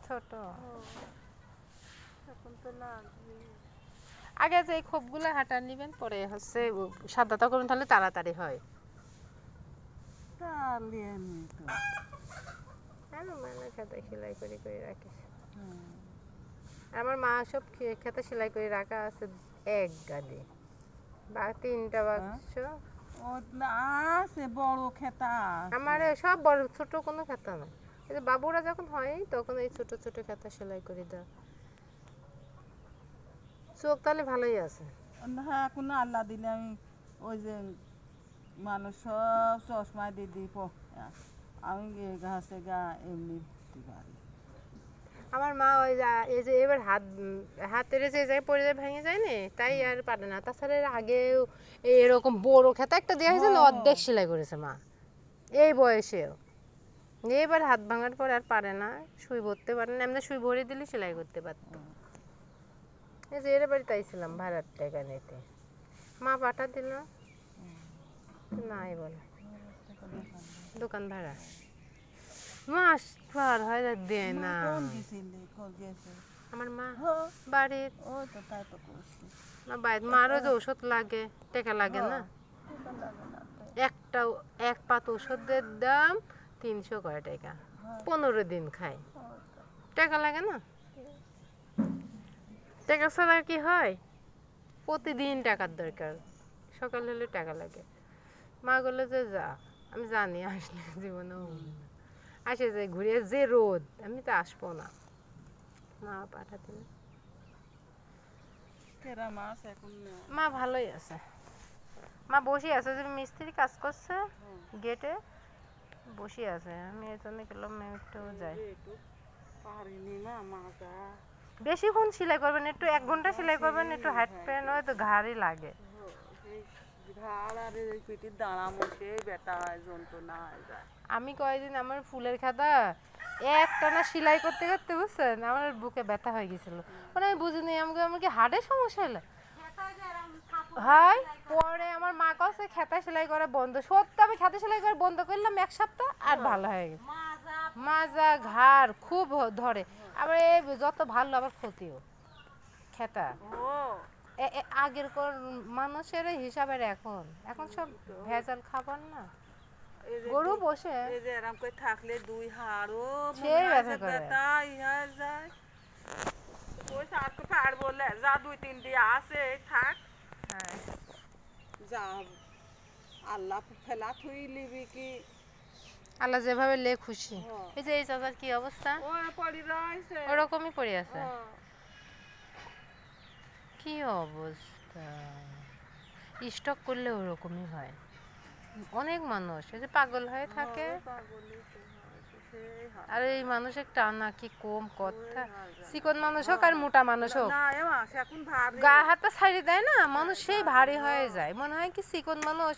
ছোট এখন তো লাগবে। আগে যে খোপগুলো হাঁটা নিবেন, পরে হচ্ছে সাদাটা করুন, তাহলে তাড়াতাড়ি হয়। তাহলে আমি তো মানে খেতে সেলাই করে করে রাখিস। আমার মা সব খেতে সেলাই করে রাখা আছে এক গাদি বা 3টা বাক্স। আছে বড় খেতা, আমার সব বড় ছোট কোনো খেতা না। এই যে বাবুরা যখন হয় তখন এই ছোট ছোট খেতা সেলাই করে দেয়। চোখ তাহলে ভালোই আছে। হ্যাঁ, কোনো আল্লাহ দিলে আমি ওই যে মানুষ সব চশমা দিয়ে দিই, আমি ঘাসে গা এমনি পারি। আমার মা ওই এই যে এবার হাতের যে জায়গায় পড়ে যায় ভেঙে যায় না, তাই আর পারে না। তাছাড়া আগে এরকম বড় খেতা একটা দেওয়া হয়েছিল, অর্ধেক সেলাই করেছে মা এই বয়সেও। এবার হাত ভাঙার পর আর পারে না, সুই ভরতে পারে না। এমনি সুই ভরে দিলে সেলাই করতে পারত। এই যে এর বাড়িতে আইছিলাম ভাড়ার টাকা নিতে, মা পাঠা দিল নাই বলে দোকান ভাড়া মাস পার হয় দেয় না। আমার মা বাড়ির মারও যে ওষুধ লাগে, টাকা লাগে না। এক পাত ওষুধের দাম 300 কয় টাকা, 15 দিন খায়, টাকা লাগে না। টাকা ছাড়া কি হয়? প্রতিদিন টাকার দরকার, সকাল হলে টাকা লাগে। মা বললো যে যা, আমি জানি আসলে জীবনেও আসে যে ঘুরে যে রোদ, আমি তো আসবো না। মা পাঠাতে মা ভালোই আছে। মা বসে আছে, যে মিস্ত্রি কাজ করছে গেটে বসে আছে। আমি এই জন্য গেলাম একটু যাই। বেশিক্ষণ সেলাই করবেন, একটু 1 ঘন্টা সেলাই করবেন, একটু হাঁটবেন, ওই তো ঘাড়ই লাগে। আমি কয়েকদিন আমার ফুলের খাতা একটানা সেলাই করতে করতে বুঝছেন আমার বুকে ব্যথা হয়ে গেছিল। মানে আমি বুঝিনি আমার কি হার্টের সমস্যা হলো হয়। পরে আমার মা কাছে খেতা সেলাই করা বন্ধ, সত্যি আমি খেতা সেলাই করে বন্ধ করলাম 1 সপ্তাহ, আর ভালো হয়ে গেছে। মাজা ঘাড় খুব ধরে, আবার যত ভালো আবার ক্ষতিও খেতা। আগের মানুষের হিসাবের এখন সব ভেজাল খাবার না। গরু বসে এরকম করে থাকলে 2 হাড়ও ব্যথা যায়। ওই আর বললে যা 2-3 দিয়ে আছে থাক, যা আল্লাহ ফেলা থুই লিবি কি, আল্লাহ যেভাবে লে খুশি। এই যে এই চাচার কি অবস্থা, ওরকমই পড়ে আছে। কি অবস্থা, স্টক করলে ওরকমই হয়। অনেক মানুষ এই যে পাগল হয়ে থাকে, আর এই মানুষের টানা কি কম কথা। চিকন মানুষ হোক আর মোটা মানুষ হোক, গা হাতে ছাড়ি দেয় না মানুষ, সেই ভারী হয়ে যায়। মনে হয় কি চিকন মানুষ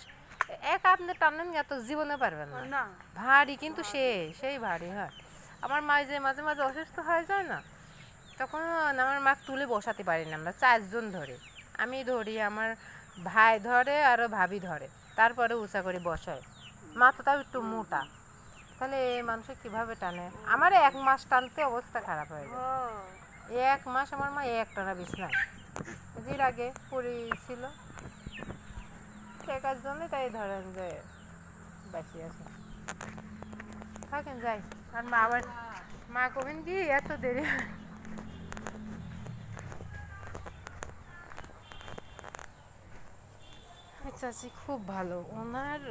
এক আপনি টানেন এত জীবনে পারবেন না, ভারী কিন্তু সেই ভারী হয়। আমার মা যে মাঝে মাঝে অসুস্থ হয়ে যায় না, তখন আমার মা তুলে বসাতে পারি না। আমরা 4 জন ধরে, আমি ধরি, আমার ভাই ধরে, আরও ভাবি ধরে, তারপরে উঁচা করে বসায়। মা তো তাও একটু মোটা, তাহলে মানুষের কিভাবে টানে। আমার 1 মাস টানতে অবস্থা খারাপ হয়ে যায়। 1 মাস আমার মা একটানা বিছনায়, এর আগে পড়েছিল টেকার জন্য, তাই ধরেন যে বাঁচিয়ে আছে। থাকেন যাই। আর মা আবার মা কবেন কি এত দেরি। চাচি খুব ভালো, ওনার